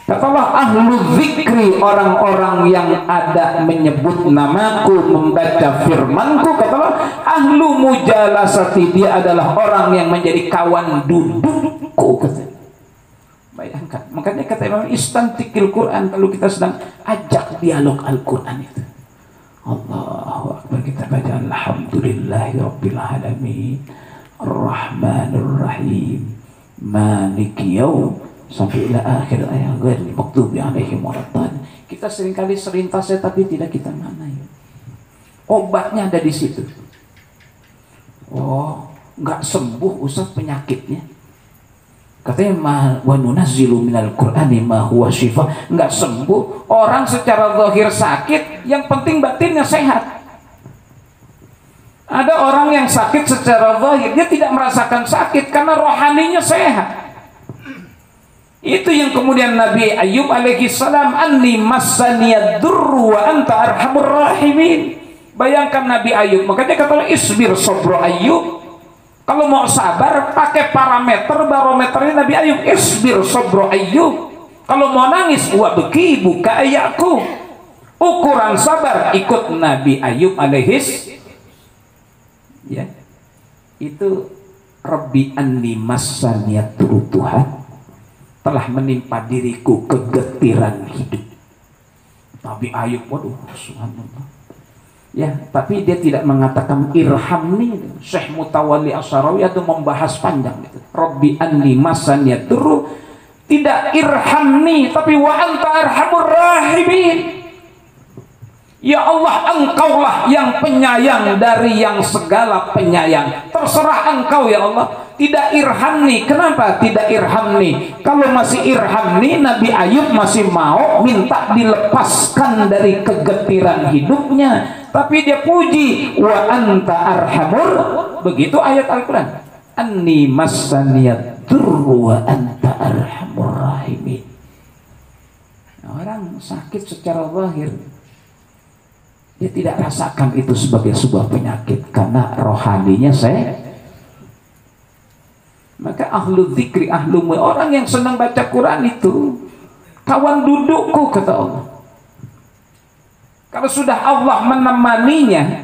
Kata Allah ahlu dzikri orang-orang yang ada menyebut namaku, membaca firmanku. Kata Allah ahlu mujalasati, dia adalah orang yang menjadi kawan dudukku. Bayangkan, makanya kata Imam istantikil Quran, kalau kita sedang ajak dialog Al-Quran itu. Allahu Akbar, kita baca alhamdulillahi rabbil alamin ar-rahmanir rahim maliki yaum sampai ila akhir ayat ghairil maghdubi alaihim waladdallin. Kita seringkali serintasnya tapi tidak kita maknai. Obatnya ada di situ. Oh, nggak sembuh Ustaz penyakitnya. Katanya wa nunazzilu minal Qur'ani ma huwa shifa, enggak sembuh. Orang secara zahir sakit, yang penting batinnya sehat. Ada orang yang sakit secara zahir, dia tidak merasakan sakit karena rohaninya sehat. Itu yang kemudian Nabi Ayub alaihi salam, anni massaniyad durru wa anta arhamur rahimin. Bayangkan Nabi Ayub, makanya kata isbir sabra Ayub. Kalau mau sabar pakai parameter barometernya Nabi Ayub, isbir sabra Ayub. Kalau mau nangis wabki buka ayatku. Ukuran sabar ikut Nabi Ayub alaihis. Ya. Itu Rabbi anni massaniyad durru, Tuhan telah menimpa diriku kegetiran hidup. Nabi Ayub, waduh, subhanallah. Ya, tapi dia tidak mengatakan irhamni. Syekh Mutawalli Asy'arawi itu membahas panjang gitu. Rabbi anni massaniyad durru, tidak irhamni tapi wa anta arhamur rahimin. Ya Allah, engkaulah yang penyayang dari yang segala penyayang. Terserah engkau ya Allah. Tidak irhamni. Kenapa tidak irhamni? Kalau masih irhamni, Nabi Ayub masih mau minta dilepaskan dari kegetiran hidupnya. Tapi dia puji wa anta arhamur. Begitu ayat Al-Quran. Anni massaniyad durru wa anta arhamur rahimin. Orang sakit secara zahir, dia tidak rasakan itu sebagai sebuah penyakit karena rohaninya sehat. Maka ahlu dzikri ahlu, orang yang senang baca Quran itu kawan dudukku, kata Allah. Kalau sudah Allah menemaninya,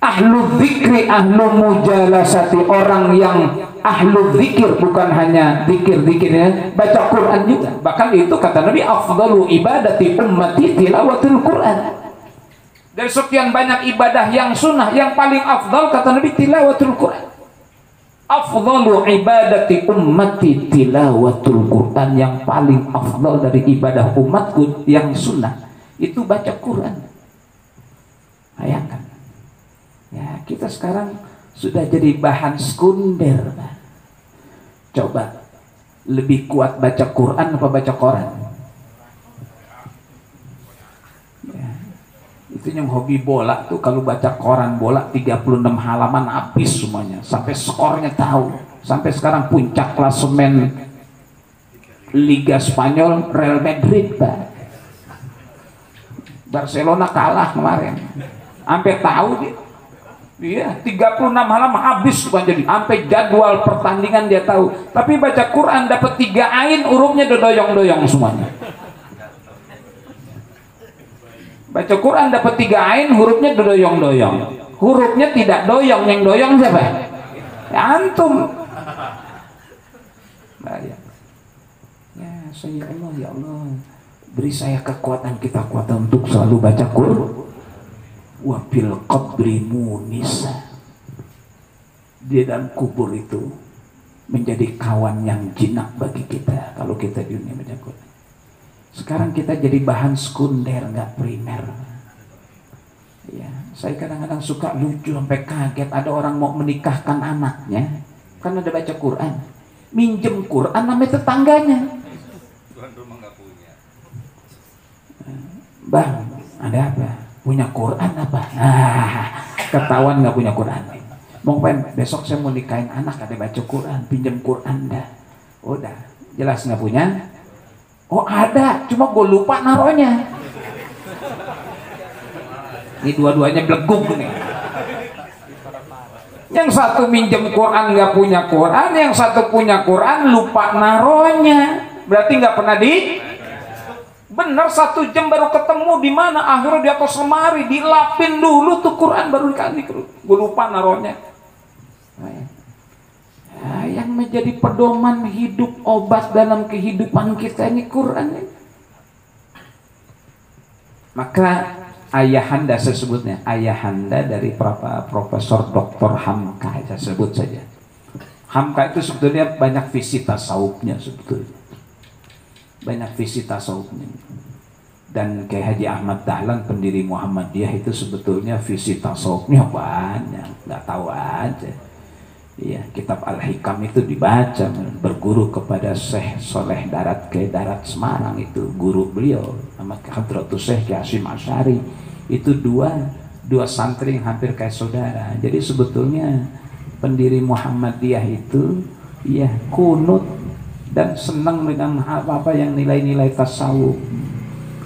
Ahlu dzikri, ahlu mujalasati, orang yang ahlu dzikir, bukan hanya dzikir-dzikirnya, baca Quran juga. Bahkan itu kata Nabi, afdalu ibadati ummati tilawatul Quran. Dari sekian banyak ibadah yang sunnah, yang paling afdal kata Nabi tilawatul Quran. Afdalu ibadati ummati tilawatul Quran, yang paling afdal dari ibadah umatku yang sunnah itu baca Quran. Bayangkan. Ya, kita sekarang sudah jadi bahan sekunder. Coba, lebih kuat baca Quran apa baca koran? Ya, itu yang hobi bola tuh kalau baca koran bola 36 halaman habis semuanya, sampai skornya tahu. Sampai sekarang puncak klasemen Liga Spanyol Real Madrid, Pak. Barcelona kalah kemarin. Sampai tahu dia. Iya, 36 halaman habis bukan jadi. Sampai jadwal pertandingan dia tahu. Tapi baca Quran dapat 3 ain, hurufnya doyong-doyong semuanya. Baca Quran dapat 3 ain, hurufnya doyong-doyong. Hurufnya tidak doyong, yang doyong siapa? Ya, antum. Nah, ya. Ya, saya Allah, ya Allah, beri saya kekuatan untuk selalu baca Quran. Wa bil qabri munis, di dalam kubur itu menjadi kawan yang jinak bagi kita kalau kita di dunia baca Quran. Sekarang kita jadi bahan sekunder, nggak primer. Ya, saya kadang-kadang suka lucu sampai kaget, ada orang mau menikahkan anaknya kan ada baca Quran, minjem Quran namanya tetangganya. Bang, ada apa? Punya Quran apa? Ketahuan nggak punya Quran. Mau pengen besok saya mau nikahin anak, ada baca Quran, pinjam Quran dah. Udah, jelas nggak punya. Oh ada, cuma gue lupa naronya. Ini dua-duanya beleguk nih. Yang satu minjem Quran nggak punya Quran, yang satu punya Quran lupa naronya. Berarti nggak pernah bener 1 jam baru ketemu di mana, akhirnya di atas lemari dilapin dulu tuh Quran baru dikasih. Gue lupa naronya. Nah, yang menjadi pedoman hidup, obat dalam kehidupan kita ini Quran ini. Maka ayahanda, saya sebutnya ayahanda dari Profesor Dr. Hamka, saya sebut saja. Hamka itu sebetulnya banyak visi tasawufnya sebetulnya. Banyak visi tasawufnya. Dan kayak Haji Ahmad Dahlan, pendiri Muhammadiyah, itu sebetulnya visi tasawufnya banyak, nggak tahu aja. Iya, kitab Al-Hikam itu dibaca, berguru kepada Syekh Soleh Darat ke Darat Semarang, itu guru beliau sama Hadratus Syekh Hasyim Asy'ari. Itu dua santri yang hampir kayak saudara. Jadi sebetulnya pendiri Muhammadiyah itu ya kunut dan senang dengan apa yang nilai-nilai tasawuf.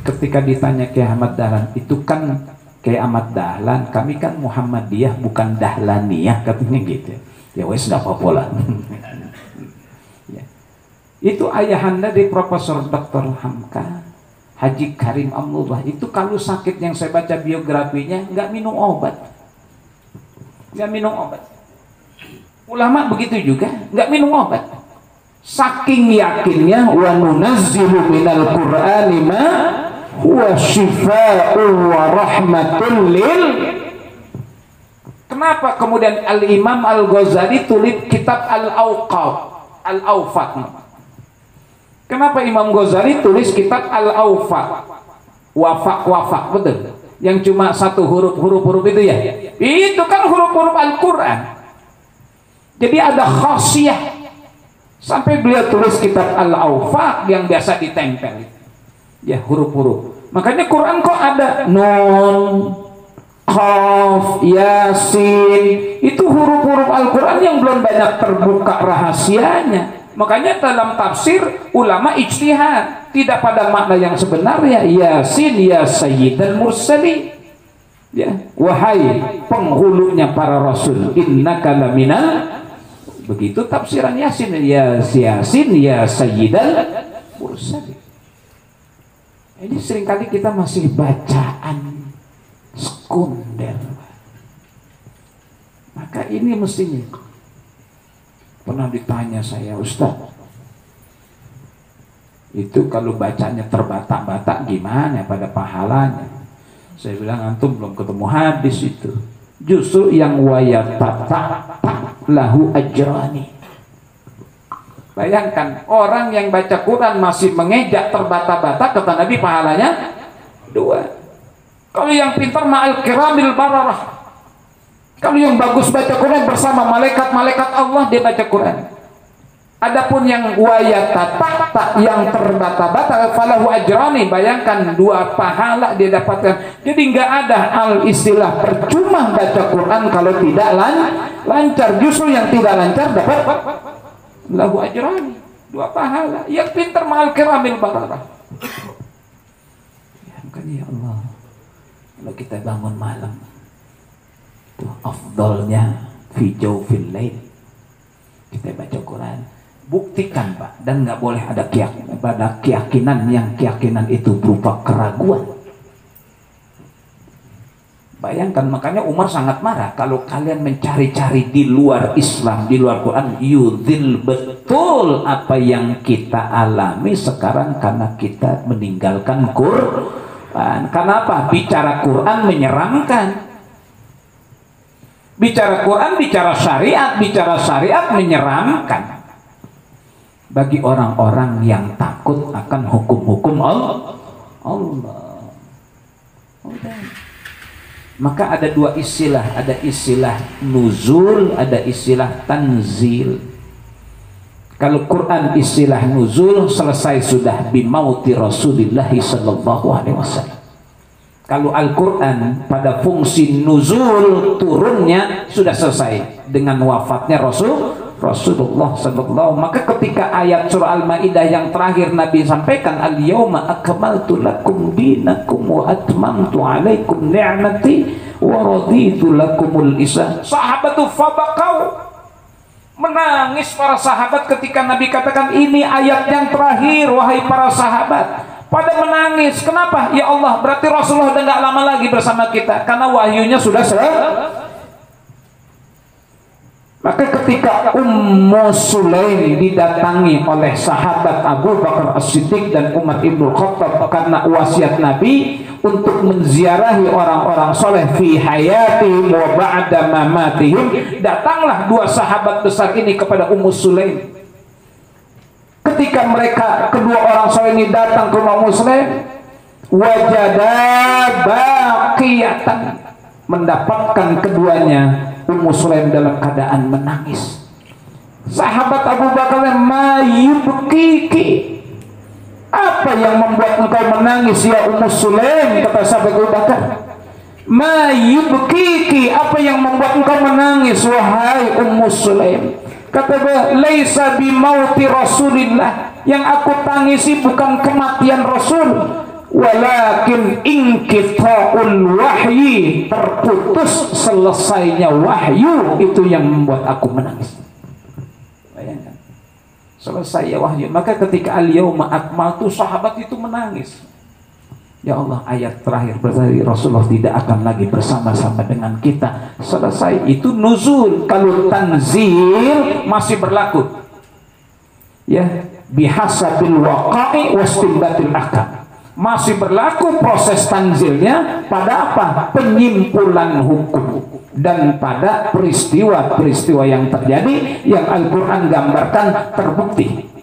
Ketika ditanya Kiai Ahmad Dahlan, itu kan Kiai Ahmad Dahlan, kami kan Muhammadiyah bukan Dahlaniyah, katanya gitu. Ya wes nggak apa-apa lah. Ya. Itu ayahanda di Profesor Dr. Hamka, Haji Karim Amrullah. Itu kalau sakit, yang saya baca biografinya, nggak minum obat. Nggak minum obat. Ulama begitu juga, nggak minum obat. Saking yakinnya, wa nunazzilu minal Qur'ani ma huwa shifaa'un wa rahmatun lil. Kenapa kemudian Al-Imam Al-Ghazali tulis kitab Al-Awfat? Kenapa Imam Ghazali tulis kitab Al-Awfat? Wafak, betul? Yang cuma 1 huruf itu ya? Itu kan huruf-huruf Al-Quran. Jadi ada khasiyah. Sampai beliau tulis kitab Al-Awfaq yang biasa ditempel, ya huruf-huruf. Makanya Quran kok ada Nun, Qaf, Yasin, itu huruf-huruf Al-Quran yang belum banyak terbuka rahasianya. Makanya dalam tafsir ulama ijtihad, tidak pada makna yang sebenarnya. Yasin ya sayyidal mursalin, ya wahai penghulunya para rasul, innaka laminal. Begitu tafsiran Yasin, ya Yasin ya sayyidal mursalin. Ini seringkali kita masih bacaan sekunder. Ya ini mestinya. Pernah ditanya saya, Ustaz, itu kalau bacanya terbatak-batak gimana pada pahalanya? Saya bilang, antum belum ketemu hadis itu. Justru yang wayatata lahu ajrani. Bayangkan orang yang baca Quran masih mengejak terbata-bata, kata Nabi pahalanya 2. Kalau yang pintar ma'al kiramil bararah. Kalau yang bagus baca Quran bersama malaikat-malaikat Allah, dia baca Quran. Adapun yang wayatata, yang terbata-bata, falahu ajrani, bayangkan 2 pahala dia dapatkan. Jadi nggak ada istilah percuma baca Quran kalau tidak lancar. Justru yang tidak lancar dapat lahu ajrani, 2 pahala. Yang pintar ma'al kiramil bararah. Ya Allah, kalau kita bangun malam itu afdalnya fi jawfil lail kita baca Quran. Buktikan Pak, dan nggak boleh ada keyakinan yang keyakinan itu berupa keraguan. Bayangkan, makanya Umar sangat marah kalau kalian mencari-cari di luar Islam, di luar Quran. Yudhil, betul apa yang kita alami sekarang karena kita meninggalkan Quran. Kenapa? Bicara Quran menyeramkan. Bicara Quran, bicara syariat menyeramkan. Bagi orang-orang yang takut akan hukum-hukum Allah. Maka ada 2 istilah, ada istilah nuzul, ada istilah tanzil. Kalau Quran istilah nuzul selesai sudah bimauti Rasulullah sallallahu alaihi wasallam. Kalau Al-Quran pada fungsi nuzul, turunnya, sudah selesai dengan wafatnya Rasulullah sallallahu. Maka ketika ayat surah Al-Maidah yang terakhir Nabi sampaikan, al-yauma akmaltu lakum dinakum wa atmamtu alaikum ni'mati wa raditu lakumul Islam. Sahabat itu fabakau, menangis para sahabat ketika Nabi katakan ini ayat yang terakhir, wahai para sahabat. Pada menangis. Kenapa? Ya Allah, berarti Rasulullah udah gak lama lagi bersama kita karena wahyunya sudah selesai. Maka ketika Ummu Sulaim didatangi oleh sahabat Abu Bakar As-Siddiq dan Umar Ibn Khattab karena wasiat Nabi untuk menziarahi orang-orang soleh fi hayatihim wa ba'da mamatihim, datanglah 2 sahabat besar ini kepada Ummu Sulaim. Ketika mereka, kedua orang soleh ini datang ke rumah Ummu Sulaim, wajada baqiyatan, mendapatkan keduanya Ummu Sulaim dalam keadaan menangis. Sahabat Abu Bakar, ma yubkiki, apa yang membuat engkau menangis ya Ummu Sulaim? Kata sahabat Abu Bakar, ma yubkiki, apa yang membuat engkau menangis wahai Ummu Sulaim? Kata dia, laisa bimauti Rasulillah, yang aku tangisi bukan kematian Rasul, walakin inqita'ul wahyi, terputus selesainya wahyu, itu yang membuat aku menangis. Bayangkan, selesai ya wahyu. Maka ketika al-yauma akmaltu, sahabat itu menangis. Ya Allah, ayat terakhir berarti Rasulullah tidak akan lagi bersama-sama dengan kita. Selesai, itu nuzul. Kalau tanzil masih berlaku, ya, bihasabil waqa'i wastinbatil ahkam, masih berlaku proses tanzilnya pada apa? Penyimpulan hukum dan pada peristiwa-peristiwa yang terjadi yang Al-Quran gambarkan terbukti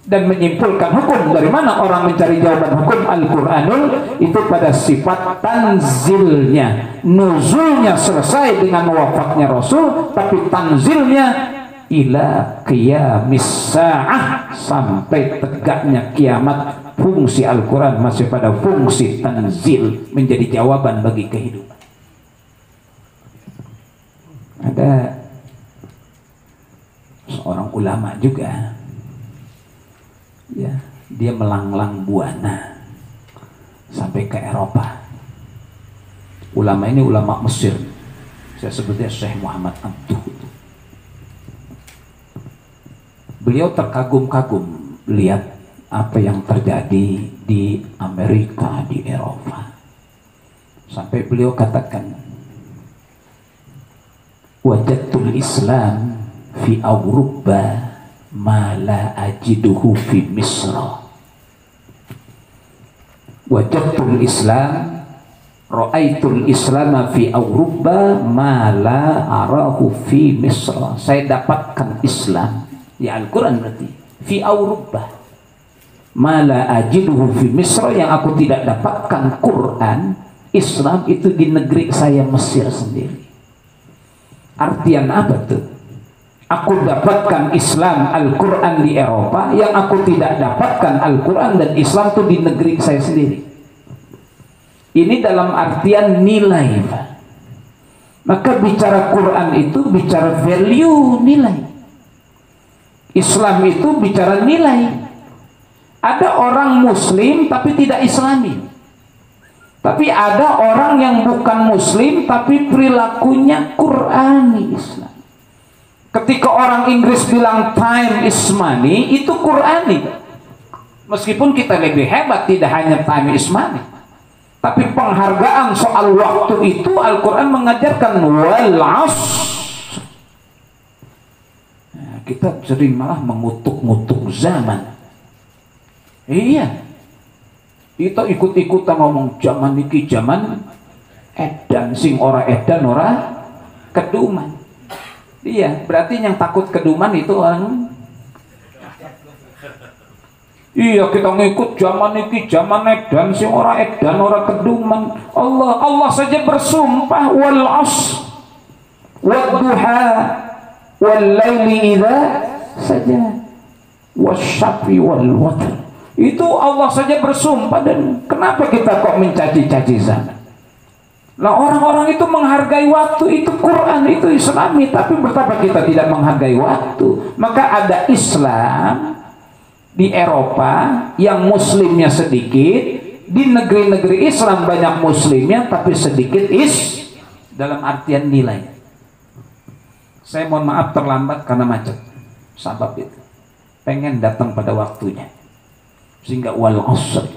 dan menyimpulkan hukum. Dari mana orang mencari jawaban hukum? Al-Quranul itu pada sifat tanzilnya. Nuzulnya selesai dengan wafatnya Rasul, tapi tanzilnya ila qiyamis sa'ah, sampai tegaknya kiamat. Fungsi Al-Quran masih pada fungsi tanzil, menjadi jawaban bagi kehidupan. Ada seorang ulama juga, ya, dia melanglang buana sampai ke Eropa. Ulama ini ulama Mesir, saya sebutnya Syekh Muhammad Abduh. Beliau terkagum-kagum lihat apa yang terjadi di Amerika, di Eropa, sampai beliau katakan, wajadtul Islam fi Auruba ma la ajiduhu fi Misra. Wajadtul Islam, ra'aitul Islam fi Auruba ma la arahu fi Misra. Saya dapatkan Islam di Al-Quran berarti fi Auruba ma la ajiduhu fi Misra, yang aku tidak dapatkan Quran Islam itu di negeri saya Mesir sendiri. Artian apa tuh? Aku dapatkan Islam Al-Quran di Eropa, yang aku tidak dapatkan Al-Quran dan Islam itu di negeri saya sendiri. Ini dalam artian nilai. Maka bicara Quran itu bicara value, nilai. Islam itu bicara nilai. Ada orang Muslim tapi tidak Islami. Tapi ada orang yang bukan Muslim tapi perilakunya Qurani Islam. Ketika orang Inggris bilang time is money, itu Qurani. Meskipun kita lebih hebat, tidak hanya time is money, tapi penghargaan soal waktu itu Al-Quran mengajarkan wal asr. Nah, kita sering malah mengutuk-ngutuk zaman. Iya, kita ikut-ikutan ngomong zaman niki zaman edan, sing ora edan ora keduman. Iya, berarti yang takut keduman itu orang. Iya, kita ngikut zaman niki zaman edan, sing ora edan ora keduman. Allah saja bersumpah wal asr wad duha wal laili idza saja wasyafi wal watr. Itu Allah saja bersumpah, dan kenapa kita kok mencaci-caci zaman? Nah, orang-orang itu menghargai waktu, itu Quran, itu Islami, tapi betapa kita tidak menghargai waktu. Maka ada Islam di Eropa yang muslimnya sedikit, di negeri-negeri Islam banyak muslimnya tapi sedikit dalam artian nilai. Saya mohon maaf terlambat karena macet, sabab itu pengen datang pada waktunya sehingga wal asr,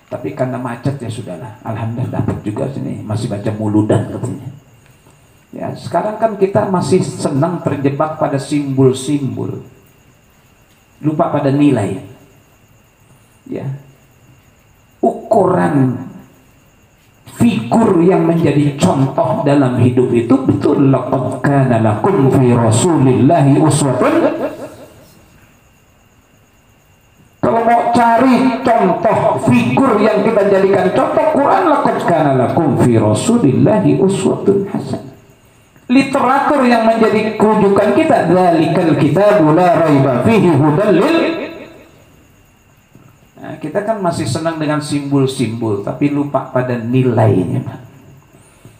tapi karena macet ya sudahlah. Alhamdulillah dapat juga sini, masih baca muludan katanya. Ya, sekarang kan kita masih senang terjebak pada simbol-simbol, lupa pada nilai. Ya, ukuran figur yang menjadi contoh dalam hidup itu betul. Laqad kana lakum fi rasulillahi uswatun. Kalau mau cari contoh figur yang kita jadikan contoh, Quran, laqad kana lakum fi rasulillahi uswatun hasanah. Literatur yang menjadi rujukan kita, dzalikal kitabu la raiba fihi hudal lil. Nah, kita kan masih senang dengan simbol-simbol tapi lupa pada nilainya.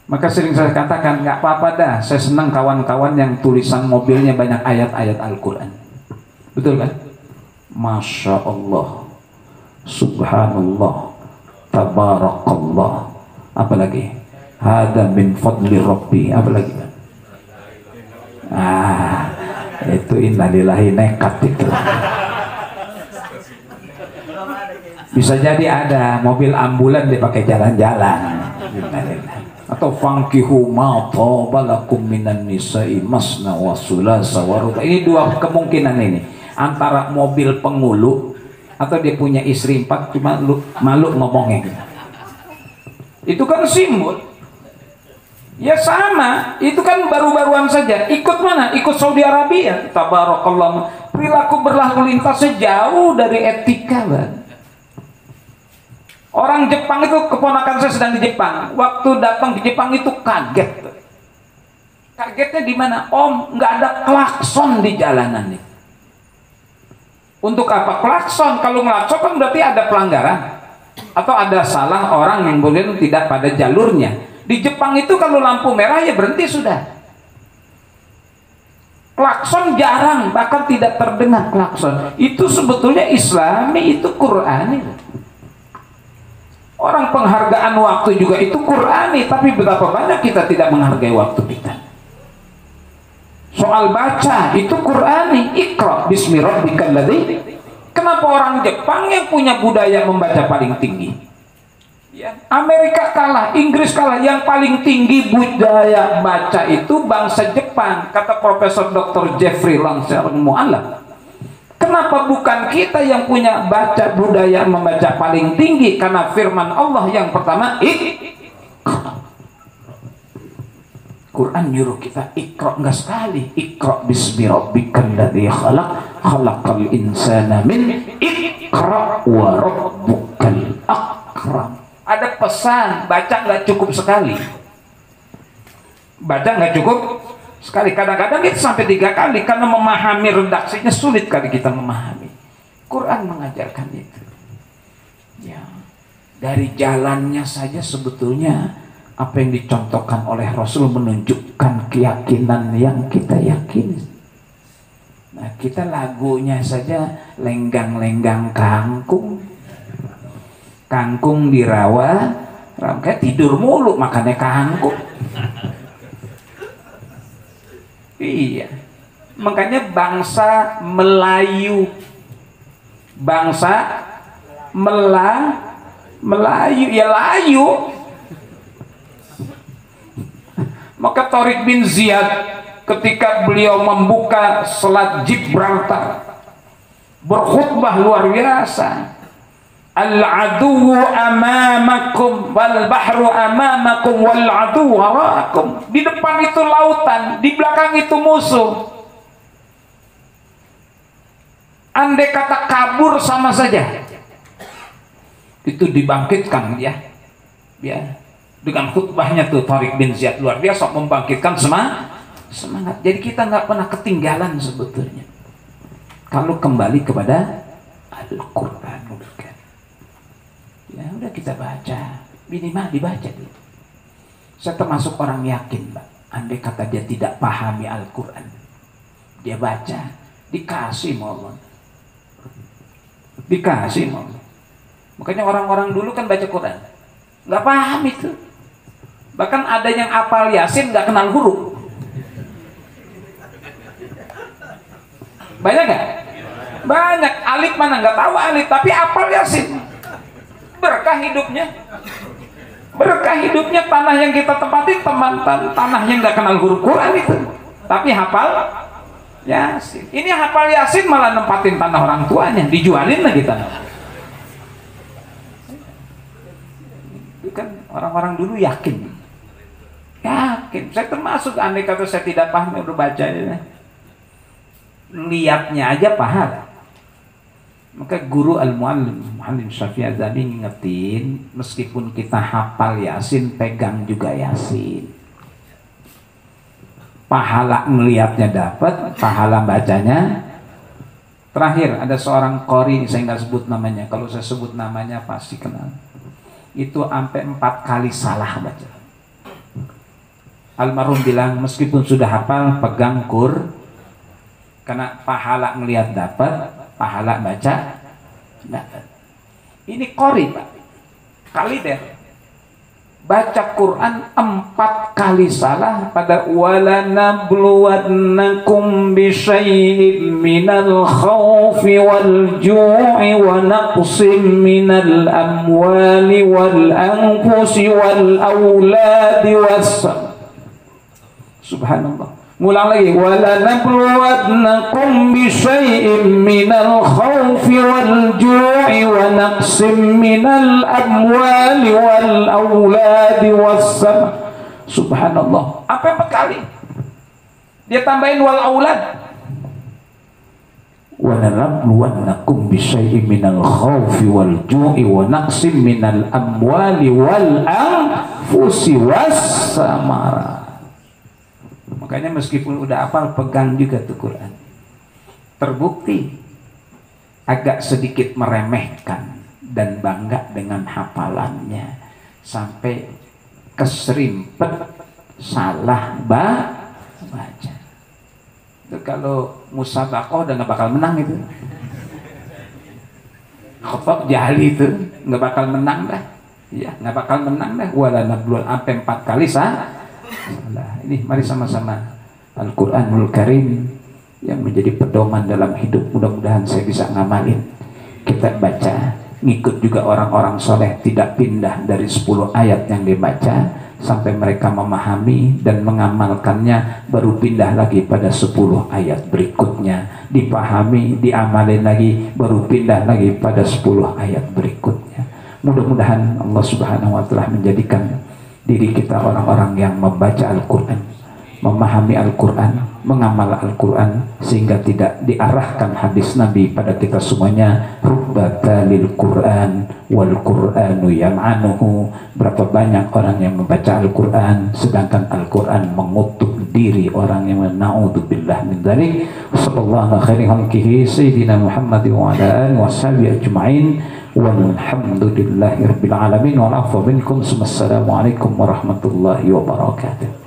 Maka sering saya katakan, nggak apa-apa dah, saya senang kawan-kawan yang tulisan mobilnya banyak ayat-ayat Al-Quran. Betul kan? Masya Allah, Subhanallah, Tabarakallah, apalagi hada min fadli Rabbi, apalagi itu innalillahi, nekat itu. Bisa jadi ada mobil ambulan dipakai jalan-jalan, atau fankihu ma tabalakum minan nisa'i masna wa sulasa wa ruba. Ini dua kemungkinan ini, antara mobil pengulu atau dia punya istri 4 cuma malu ngomongnya. Itu kan simbol. Ya sama, itu kan baru-baruan saja. Ikut mana? Ikut Saudi Arabia. Tabarakallah. Perilaku berlalu lintasnya jauh dari etika, Bang. Orang Jepang itu, keponakan saya sedang di Jepang. Waktu datang ke Jepang itu kaget. Kagetnya di mana? Om, nggak ada klakson di jalanan nih. Untuk apa klakson? Kalau ngelakson kan berarti ada pelanggaran atau ada salah orang yang mungkin tidak pada jalurnya. Di Jepang itu kalau lampu merah ya berhenti sudah. Klakson jarang, bahkan tidak terdengar klakson. Itu sebetulnya Islami, itu Qurani. Orang penghargaan waktu juga itu Qurani, tapi betapa banyak kita tidak menghargai waktu kita. Soal baca itu Qurani, Iqra bismi rabbikal ladzi. Kenapa orang Jepang yang punya budaya membaca paling tinggi? Ya, Amerika kalah, Inggris kalah. Yang paling tinggi budaya baca itu bangsa Jepang, kata Profesor Dr. Jeffrey Langsar Mu'alaf. Kenapa bukan kita yang punya baca budaya membaca paling tinggi? Karena firman Allah yang pertama, Quran nyuruh kita ikra, enggak sekali. Ikra bismi rabbikal ladzi khalaq, khalaqal insana min ikra wa rabbukal akram. Ada pesan, baca nggak cukup sekali. Baca nggak cukup sekali. Kadang-kadang itu sampai 3 kali karena memahami redaksinya sulit kali kita memahami. Quran mengajarkan itu. Ya, dari jalannya saja sebetulnya apa yang dicontohkan oleh Rasul menunjukkan keyakinan yang kita yakini. Nah, kita lagunya saja lenggang-lenggang kangkung. Kangkung di rawa, kayak tidur mulu makannya kangkung. Iya, makanya bangsa Melayu, bangsa Melayu ya layu. Maka Tariq bin Ziyad ketika beliau membuka salat Gibraltar berkhutbah luar biasa. Al-aduwu amamakum wal bahru amamakum wal aduwu waraakum. Di depan itu lautan, di belakang itu musuh. Andai kata kabur sama saja, itu dibangkitkan ya dengan khutbahnya tuh Tariq bin Ziyad luar biasa membangkitkan semangat. Jadi kita nggak pernah ketinggalan sebetulnya kalau kembali kepada Al-Quran. Ya udah kita baca, minimal dibaca dulu. Saya termasuk orang yakin, Mbak. Andai kata dia tidak pahami Al-Quran, dia baca, dikasih Allah. Dikasih Allah. Makanya orang-orang dulu kan baca Quran, nggak paham itu. Bahkan ada yang hafal Yasin nggak kenal huruf. Banyak nggak? Banyak. Alif mana nggak tahu alif, tapi hafal Yasin. Berkah hidupnya, berkah hidupnya. Tanah yang kita tempati tanah yang nggak kenal huruf Quran itu, tapi hafal Yasin. Ini hafal Yasin malah nempatin tanah orang tuanya, dijualin lagi tanah. Itu kan orang-orang dulu yakin. Saya termasuk, andai kata saya tidak paham udah baca ya. Lihatnya aja paham. Maka guru Al-Muallim Syafi'i Adzami ngingetin, meskipun kita hafal Yasin, pegang juga Yasin. Pahala melihatnya dapat, pahala bacanya. Terakhir ada seorang qori, saya nggak sebut namanya. Kalau saya sebut namanya pasti kenal. Itu sampai 4 kali salah baca. Almarhum bilang meskipun sudah hafal, pegang karena pahala melihat dapat, pahala baca dapat. Ini qori, Pak. Kaliber. Baca Quran 4 kali salah pada wala nabluwannakum bisyai'in minal khawfi wal ju'i wa naqsim minal amwali wal anfusi wal awladi was. Subhanallah. Ngulang lagi, wala nabluwannakum bisyai'in minal khawfi wal ju'i wa naqsim minal amwali wal awladi wassam. Subhanallah. Apa 4 kali? Dia tambahin wal awlad. Wala nabluwannakum bisyai'in minal khawfi wal ju'i wa naqsim minal amwali wal anfusi wassamara. Makanya meskipun udah hafal, pegang juga tuh Quran. Terbukti agak sedikit meremehkan dan bangga dengan hafalannya, sampai keserimpet salah baca. Itu kalau musabaqah udah nggak bakal menang itu. Khotob jahli itu nggak bakal menang dah. Ya, nggak bakal menang dah. Wala nablul sampai 4 kali salah. Ini mari sama-sama Al-Quranul Karim yang menjadi pedoman dalam hidup. Mudah-mudahan saya bisa ngamalin. Kita baca ngikut juga orang-orang soleh, tidak pindah dari 10 ayat yang dibaca sampai mereka memahami dan mengamalkannya, baru pindah lagi pada 10 ayat berikutnya, dipahami, diamalin lagi, baru pindah lagi pada 10 ayat berikutnya. Mudah-mudahan Allah Subhanahu wa Ta'ala menjadikan diri kita orang-orang yang membaca Al-Quran, memahami Al-Quran, mengamal Al-Quran, sehingga tidak diarahkan hadis Nabi pada kita semuanya, rubbatalil Quran wal Quranu yam'anuhu. Berapa banyak orang yang membaca Al-Quran sedangkan Al-Quran mengutuk diri orang yang na'udzubillah min dzalik. Sallallahu alaihi khalqihi sayyidina Muhammad wa ala alihi washabihi ajma'in walhamdulillahi rabbil alamin wal afwa minkum. Assalamualaikum warahmatullahi wabarakatuh.